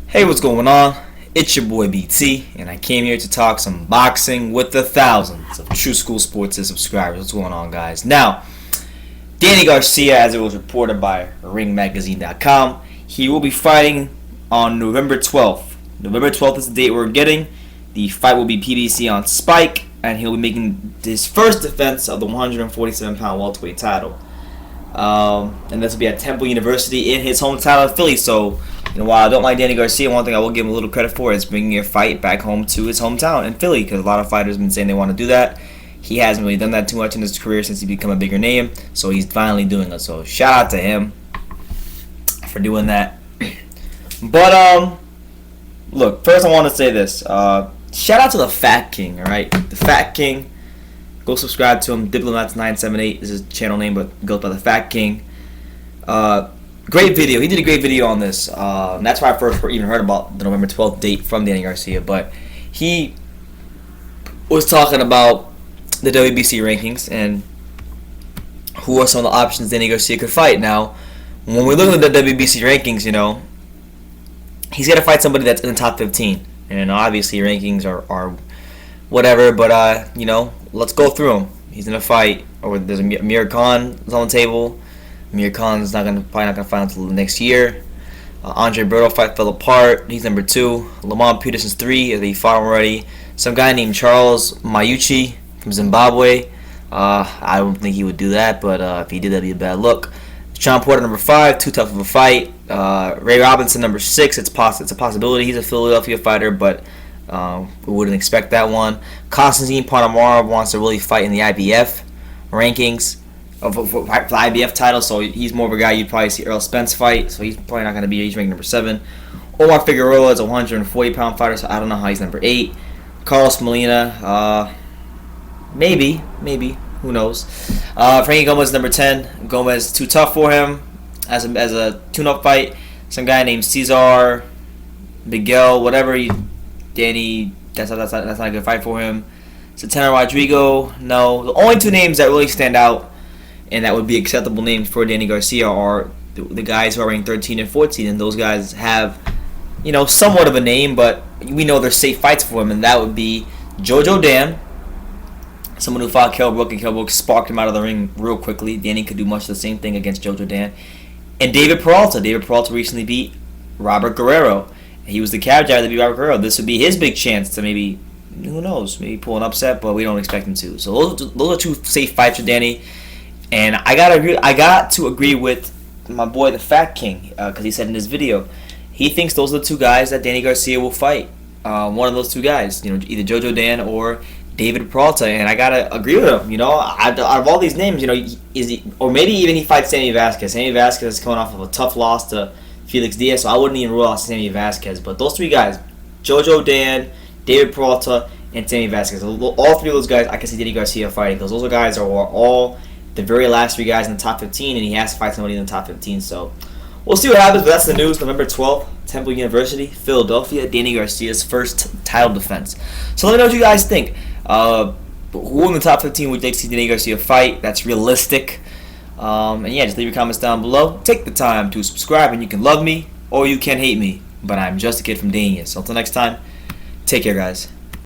Hey, what's going on? It's your boy BT, and I came here to talk some boxing with the thousands of True School Sports subscribers. What's going on, guys? Now, Danny Garcia, as it was reported by RingMagazine.com, he will be fighting on November 12th. November 12th is the date we're getting. The fight will be PBC on Spike, and he'll be making his first defense of the 147-pound welterweight title. And this will be at Temple University in his hometown of Philly. So, while I don't like Danny Garcia, one thing I will give him a little credit for is bringing a fight back home to his hometown in Philly, because a lot of fighters have been saying they want to do that. He hasn't really done that too much in his career since he become a bigger name, so he's finally doing it. So shout out to him for doing that. But look, first I want to say this. Shout out to the Fat King, all right? The Fat King. Go subscribe to him. Diplomats978 is his channel name, but goes by the Fat King. Great video. He did a great video on this. And that's why I first even heard about the November 12th date from Danny Garcia. But he was talking about the WBC rankings and who are some of the options Danny Garcia could fight. Now, when we look at the WBC rankings, he's got to fight somebody that's in the top 15. And obviously rankings are whatever, but let's go through them. He's gonna fight, or there's Amir Khan is on the table. Amir Khan's probably not gonna fight until next year. Andre Berto fight fell apart. He's number 2. Lamont Peterson's 3. He fought already. Some guy named Charles Mayuchi from Zimbabwe. I don't think he would do that, but if he did, that'd be a bad look. Sean Porter number 5. Too tough of a fight. Ray Robinson number 6. It's a possibility. He's a Philadelphia fighter, but we wouldn't expect that one. Konstantin Ponamara wants to really fight in the IBF rankings for the IBF title, so he's more of a guy you'd probably see Earl Spence fight, so he's probably not going to be. He's ranked number 7. Omar Figueroa is a 140-pound fighter, so I don't know how he's number 8. Carlos Molina, maybe, who knows. Frankie Gomez is number 10. Gomez too tough for him as a tune-up fight. Some guy named Cesar Miguel, whatever. Danny, that's not a good fight for him. Satana Rodrigo, no. The only 2 names that really stand out and that would be acceptable names for Danny Garcia are the guys who are ranked 13 and 14, and those guys have, somewhat of a name, but we know they're safe fights for him, and that would be Jojo Dan, someone who fought Kell Brook, and Kell Brook sparked him out of the ring real quickly. Danny could do much of the same thing against Jojo Dan. And David Peralta. David Peralta recently beat Robert Guerrero. He was the cab driver that beat Robert Guerrero. This would be his big chance to maybe, who knows, maybe pull an upset, but we don't expect him to. So those are 2 safe fights for Danny. And I got to agree with my boy the Fat King, because he said in his video, he thinks those are the 2 guys that Danny Garcia will fight. One of those 2 guys, either Jojo Dan or David Peralta, and I gotta agree with him. Out of all these names, is he, or maybe even he fights Sammy Vasquez. Sammy Vasquez is coming off of a tough loss to Felix Diaz, so I wouldn't even rule out Sammy Vasquez. But those 3 guys, Jojo Dan, David Peralta, and Sammy Vasquez, all 3 of those guys, I can see Danny Garcia fighting, because those are guys that are all the very last 3 guys in the top 15, and he has to fight somebody in the top 15. So we'll see what happens, but that's the news. November 12th, Temple University, Philadelphia, Danny Garcia's first title defense. So let me know what you guys think. Who in the top 15 would you like to see Danny Garcia fight? That's realistic. And yeah, just leave your comments down below. Take the time to subscribe, and you can love me or you can hate me, but I'm just a kid from Dania. So until next time, take care, guys.